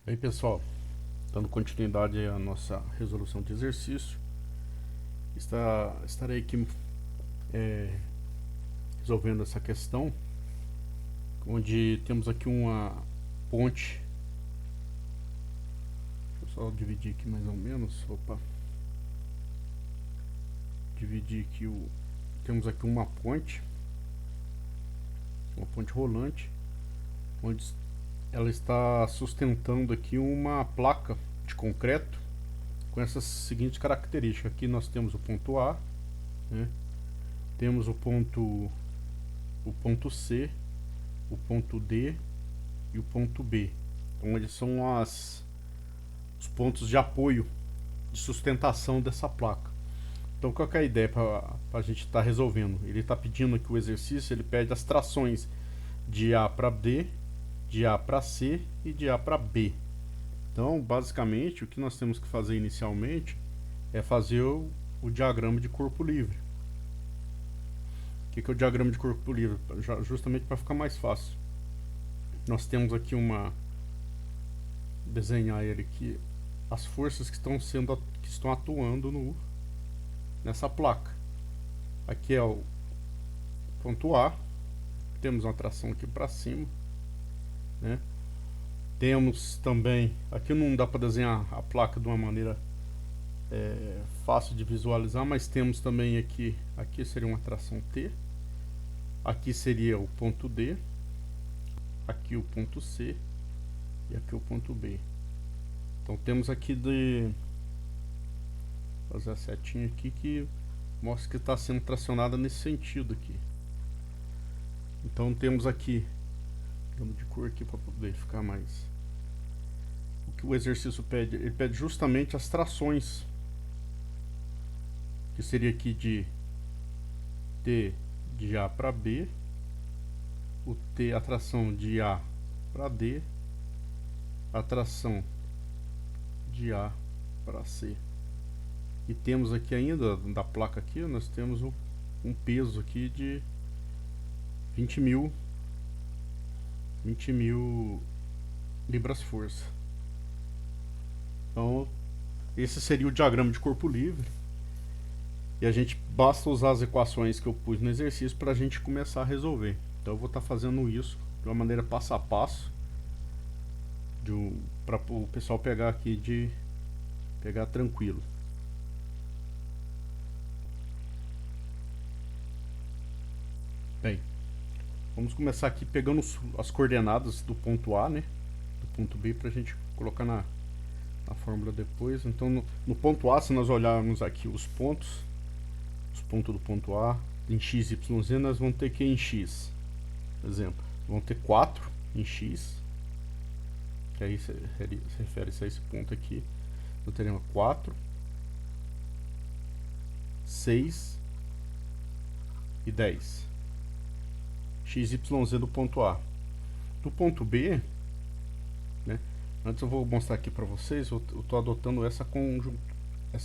Aí pessoal, dando continuidade à nossa resolução de exercício, estarei aqui resolvendo essa questão, onde temos aqui uma ponte. Deixa eu só dividir aqui mais ou menos. Opa, dividir aqui temos aqui uma ponte rolante, onde ela está sustentando aqui uma placa de concreto com essas seguintes características. Aqui nós temos o ponto A, né? Temos o ponto C, o ponto D e o ponto B. Então eles são os pontos de apoio, de sustentação dessa placa. Então qual que é a ideia para a gente estar resolvendo? Ele está pedindo aqui o exercício, ele pede as trações de A para D, de A para C e de A para B. Então basicamente o que nós temos que fazer inicialmente é fazer o diagrama de corpo livre. O que é o diagrama de corpo livre? Justamente para ficar mais fácil. Nós temos aqui desenhar ele aqui, as forças que estão atuando nessa placa. Aqui é o ponto A, temos uma tração aqui para cima, né? Temos também, aqui não dá para desenhar a placa de uma maneira fácil de visualizar, mas temos também aqui seria uma tração T, aqui seria o ponto D, aqui o ponto C e aqui o ponto B. Então temos aqui fazer a setinha aqui que mostra que está sendo tracionada nesse sentido aqui. Então temos aqui, vamos de cor aqui para poder ficar mais. O que o exercício pede? Ele pede justamente as trações, que seria aqui de T de A para B, o T, a tração de A para D, a tração de A para C. E temos aqui ainda, da placa aqui, nós temos um peso aqui de 20 mil libras-força. Então, esse seria o diagrama de corpo livre. E a gente basta usar as equações que eu pus no exercício para a gente começar a resolver. Então eu vou estar fazendo isso de uma maneira passo a passo, para o pessoal pegar aqui, pegar tranquilo. Bem, vamos começar aqui pegando as coordenadas do ponto A, né, do ponto B, para a gente colocar na fórmula depois. Então no ponto A, se nós olharmos aqui os pontos do ponto A em x, y, z, nós vamos ter que em x, por exemplo, vão ter 4 em x, que aí se refere-se a esse ponto aqui. Nós teremos 4, 6 e 10. X, Y, Z do ponto A. Do ponto B, né, antes eu vou mostrar aqui para vocês, eu estou adotando essa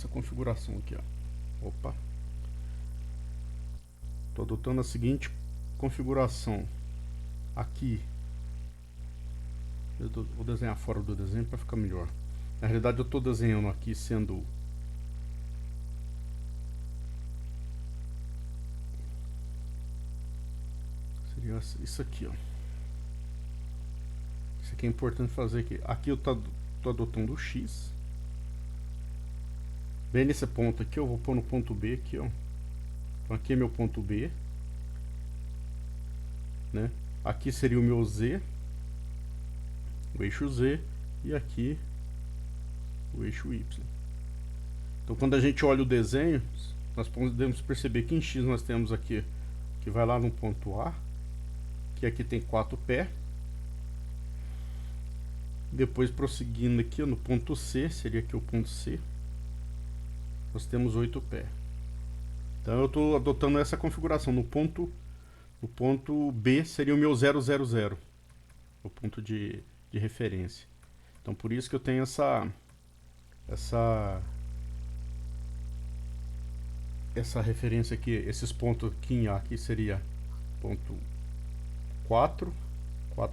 configuração aqui, ó. Opa! Estou adotando a seguinte configuração. Aqui, vou desenhar fora do desenho para ficar melhor. Na realidade eu estou desenhando aqui sendo isso aqui, ó. Isso aqui é importante fazer aqui. Aqui eu tô adotando o X. Bem nesse ponto aqui, eu vou pôr no ponto B aqui, ó. Então aqui é meu ponto B, né? Aqui seria o meu Z, o eixo Z, e aqui o eixo Y. Então quando a gente olha o desenho, nós podemos perceber que em X nós temos aqui, que vai lá no ponto A, que aqui tem 4 pés. Depois prosseguindo aqui no ponto C, seria aqui o ponto C, nós temos 8 pés. Então eu estou adotando essa configuração. No ponto B seria o meu 0, 0, 0, o ponto de referência. Então por isso que eu tenho essa referência aqui. Esses pontos aqui em A aqui seria ponto 4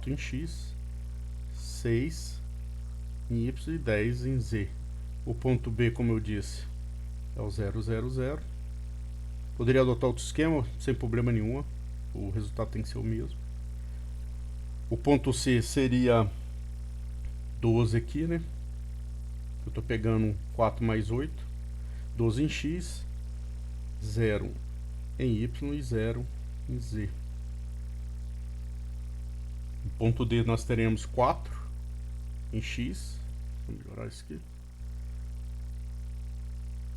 em X, 6 em Y e 10 em Z. O ponto B, como eu disse, é o 0, 0, 0. Poderia adotar outro esquema sem problema nenhum. O resultado tem que ser o mesmo. O ponto C seria 12 aqui, né? Eu estou pegando 4 mais 8. 12 em X, 0 em Y e 0 em Z. No ponto D nós teremos 4 em X. Vou melhorar isso aqui.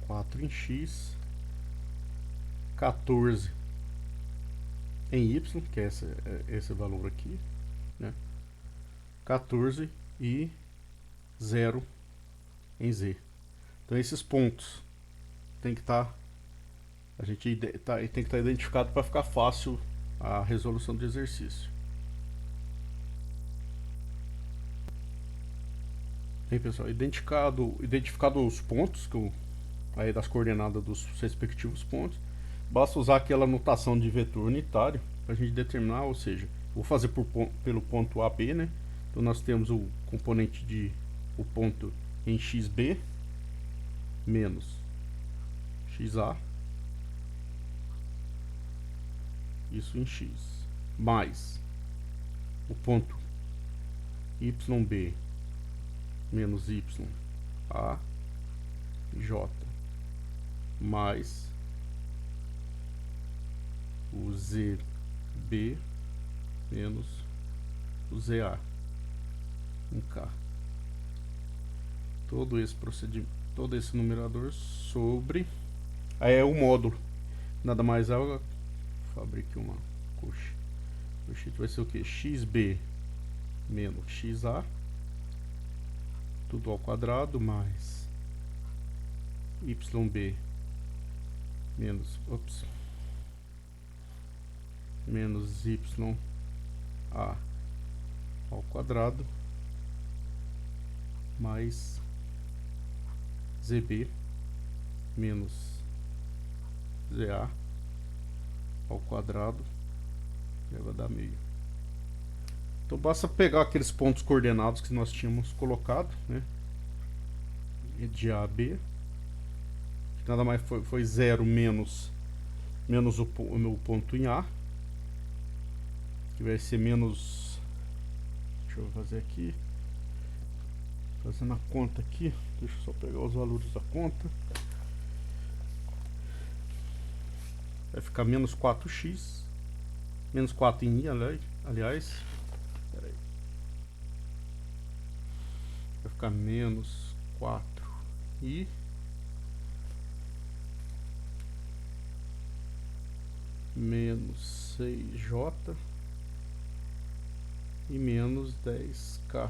4 em X, 14 em Y, que é esse valor aqui, né? 14 e 0 em Z. Então esses pontos tem que estar, a gente tem que estar identificado para ficar fácil a resolução do exercício. Bem, pessoal, identificado os pontos aí das coordenadas dos respectivos pontos, basta usar aquela notação de vetor unitário para a gente determinar, ou seja, vou fazer pelo ponto AB, né? Então nós temos o componente de o ponto em XB menos XA, isso em X, mais o ponto YB menos YA J mais o ZB menos o ZA em K. Todo esse procedimento, todo esse numerador sobre aí é o módulo, nada mais é. Fabrique uma coxa. O vai ser o que? XB menos XA tudo ao quadrado mais YB menos YA ao quadrado mais ZB menos ZA ao quadrado, vai dar meio. Então basta pegar aqueles pontos coordenados que nós tínhamos colocado, né? De A a B, que nada mais foi 0 menos o meu ponto em A, que vai ser menos, deixa eu fazer aqui, fazendo a conta aqui, deixa eu só pegar os valores da conta. Vai ficar menos 4x, menos 4 em I, aliás, peraí. Vai ficar menos 4i menos 6j e menos 10k.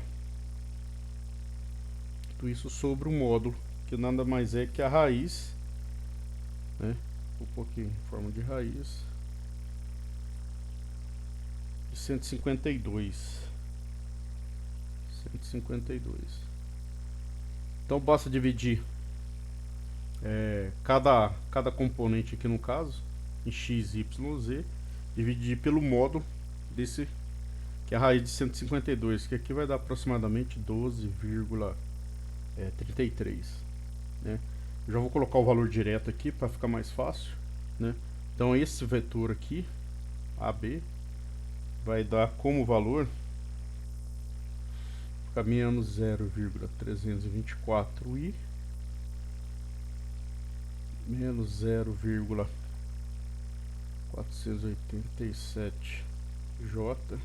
Tudo isso sobre o módulo, que nada mais é que a raiz, né? Um pouquinho em forma de raiz de 152. Então basta dividir cada componente aqui no caso em x, y, z, dividir pelo módulo desse, que é a raiz de 152, que aqui vai dar aproximadamente 12,33, né? Eu já vou colocar o valor direto aqui para ficar mais fácil, né? Então esse vetor aqui, AB, vai dar como valor, fica menos 0,324i menos 0,487j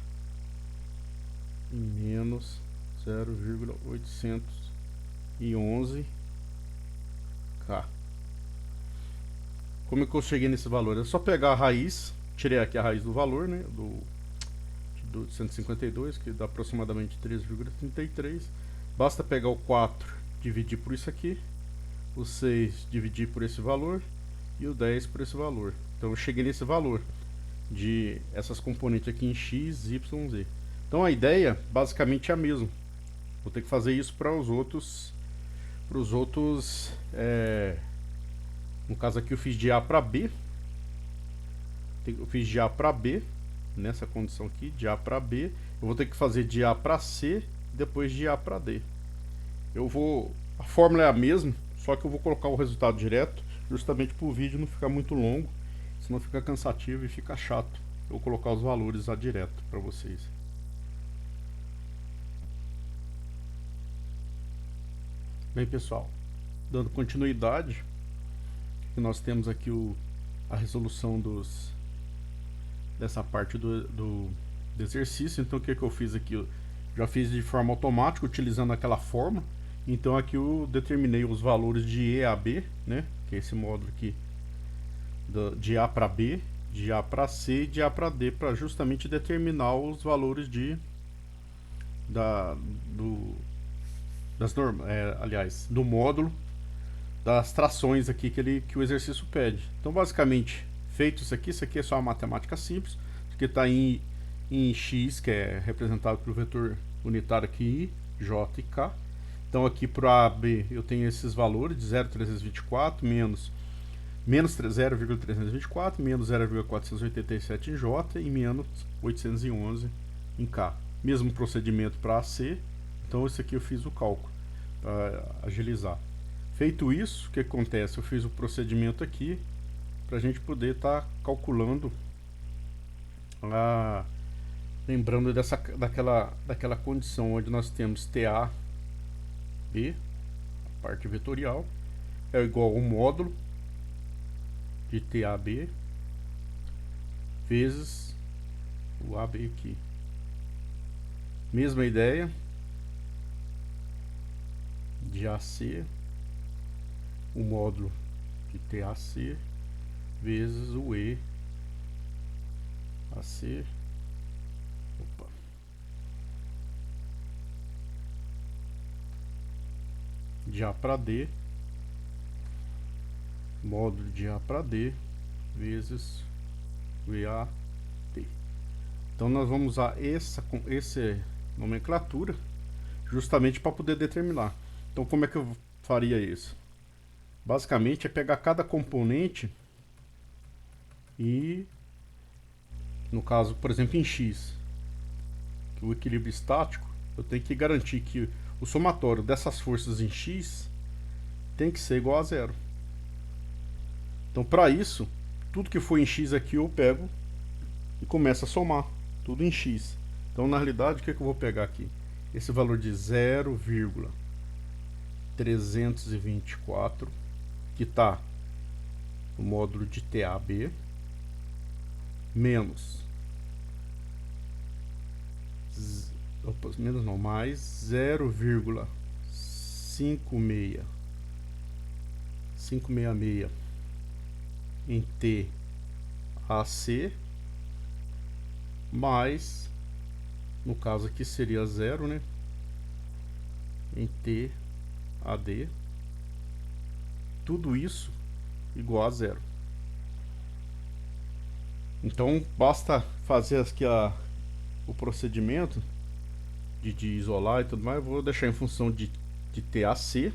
e menos 0,811k. Como é que eu cheguei nesse valor? É só pegar a raiz, tirei aqui a raiz do valor, né, do 152, que dá aproximadamente 3,33. Basta pegar o 4, dividir por isso aqui, o 6 dividir por esse valor e o 10 por esse valor. Então eu cheguei nesse valor de essas componentes aqui em x, y, z. Então a ideia basicamente é a mesma. Vou ter que fazer isso para os outros, no caso aqui eu fiz de A para B, eu fiz de A para B, nessa condição aqui, de A para B, eu vou ter que fazer de A para C, depois de A para D. A fórmula é a mesma, só que eu vou colocar o resultado direto, justamente para o vídeo não ficar muito longo, senão fica cansativo e fica chato. Eu vou colocar os valores lá direto para vocês. Bem, pessoal, dando continuidade, nós temos aqui a resolução dessa parte do exercício. Então o que eu fiz aqui? Eu já fiz de forma automática, utilizando aquela forma. Então aqui eu determinei os valores de E a B, né? Que é esse módulo aqui, de A para B, de A para C e de A para D, para justamente determinar os valores do módulo, das trações aqui que o exercício pede. Então basicamente, feito isso aqui é só uma matemática simples, que está em x, que é representado pelo vetor unitário aqui, I, J e K. Então aqui para A, B eu tenho esses valores de 0,324 menos 0,324, menos 0,487 em J e menos 811 em K. Mesmo procedimento para AC, então esse aqui eu fiz o cálculo para agilizar. Feito isso, o que acontece? Eu fiz o procedimento aqui para a gente poder estar calculando, lembrando daquela condição onde nós temos TA B, a parte vetorial, é igual ao módulo de TAB vezes o AB aqui. Mesma ideia de AC, o módulo de TAC vezes o E AC. Opa. De A para D, módulo de A para D vezes o EAD. Então nós vamos usar essa nomenclatura justamente para poder determinar. Então como é que eu faria isso? Basicamente é pegar cada componente e, no caso, por exemplo, em X, que o equilíbrio estático, eu tenho que garantir que o somatório dessas forças em X tem que ser igual a zero. Então, para isso, tudo que for em X aqui eu pego e começo a somar, tudo em X. Então, na realidade, o que eu vou pegar aqui? Esse valor de 0,324, que está no módulo de TAB, mais 0,566 em TAC, mais, no caso aqui seria 0, né, em TAD, tudo isso igual a 0. Então basta fazer aqui o procedimento de isolar e tudo mais. Eu vou deixar em função de TAC,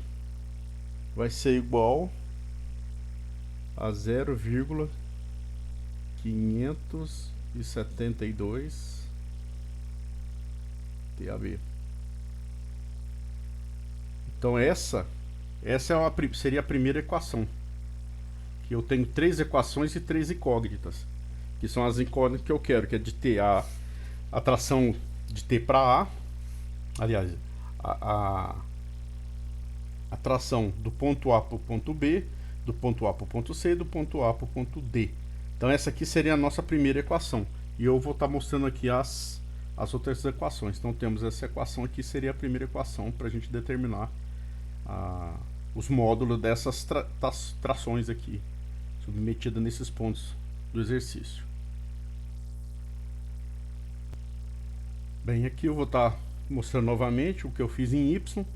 vai ser igual a 0,572 TAB. Então essa seria a primeira equação, que eu tenho 3 equações e 3 incógnitas, que são as incógnitas que eu quero, que é de T a tração de T para A, aliás, a tração do ponto A para o ponto B, do ponto A para o ponto C e do ponto A para o ponto D. Então essa aqui seria a nossa primeira equação, e eu vou estar mostrando aqui as outras equações. Então temos essa equação aqui, seria a primeira equação para a gente determinar os módulos dessas trações aqui, submetidas nesses pontos do exercício. Bem, aqui eu vou estar mostrando novamente o que eu fiz em Y.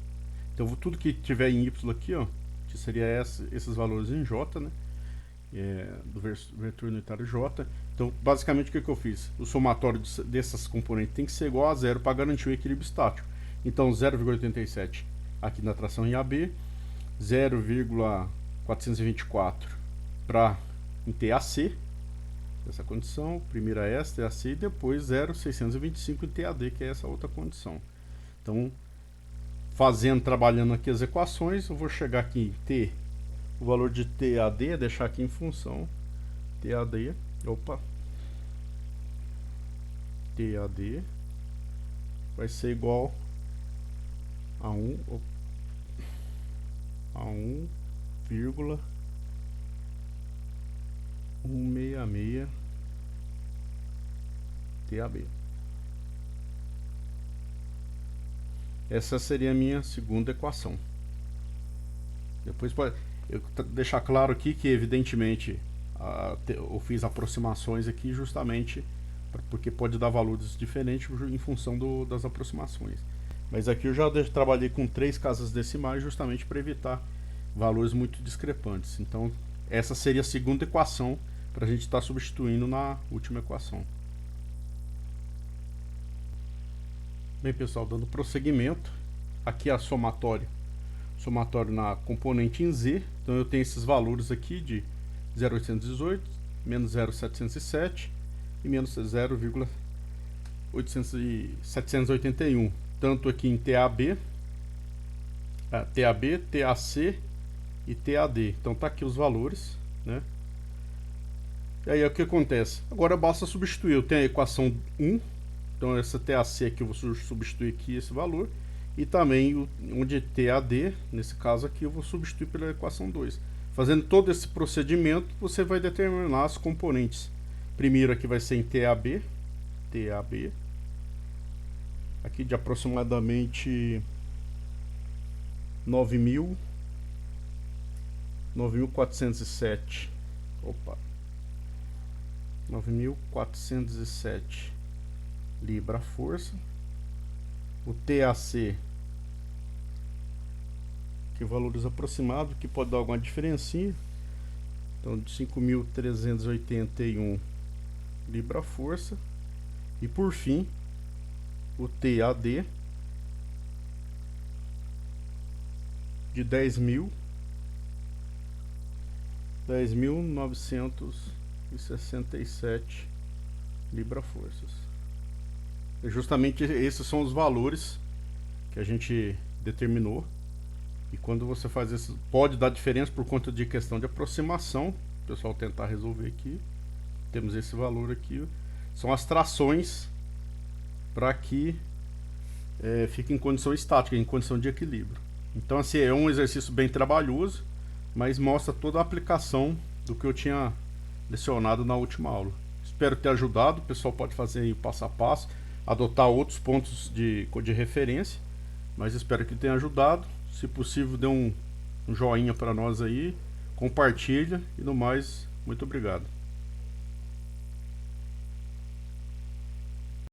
Então tudo que tiver em Y aqui, ó, que seria esses valores em J, né, do vetor unitário J. Então basicamente o que eu fiz? O somatório dessas componentes tem que ser igual a 0 para garantir o equilíbrio estático. Então 0,87 aqui na tração em AB, 0,424 para em TAC, essa condição, primeira esta, TAC, e depois 0,625 em TAD, que é essa outra condição. Então, trabalhando aqui as equações, eu vou chegar aqui em T, o valor de TAD, deixar aqui em função TAD, TAD vai ser igual a 1,166 TAB. Essa seria a minha segunda equação. Depois pode eu deixar claro aqui que evidentemente eu fiz aproximações aqui justamente porque pode dar valores diferentes em função das aproximações. Mas aqui eu já trabalhei com 3 casas decimais justamente para evitar valores muito discrepantes. Então essa seria a segunda equação para a gente estar substituindo na última equação. Bem, pessoal, dando prosseguimento, aqui é a somatório na componente em Z. Então eu tenho esses valores aqui de 0,818, menos 0,707 e menos 0,781, tanto aqui em TAB, TAC e TAD. Então tá aqui os valores, né? E aí o que acontece? Agora basta substituir. Eu tenho a equação 1, então essa TAC aqui eu vou substituir aqui esse valor, e também onde TAD, nesse caso aqui, eu vou substituir pela equação 2. Fazendo todo esse procedimento, você vai determinar as componentes. Primeiro aqui vai ser em TAB, aqui de aproximadamente 9.407. 9.407 libra-força. O TAC, que valores aproximados, que pode dar alguma diferencinha. Então, de 5.381 libra-força. E por fim, o TAD de 10.967 libra-forças. Justamente esses são os valores que a gente determinou. E quando você faz isso, pode dar diferença por conta de questão de aproximação. O pessoal tentar resolver aqui. Temos esse valor aqui. São as trações para que fique em condição estática, em condição de equilíbrio. Então assim, é um exercício bem trabalhoso, mas mostra toda a aplicação do que eu tinha lecionado na última aula. Espero ter ajudado. O pessoal pode fazer aí o passo a passo, adotar outros pontos de referência, mas espero que tenha ajudado. Se possível, dê um joinha para nós aí, compartilha e no mais, muito obrigado.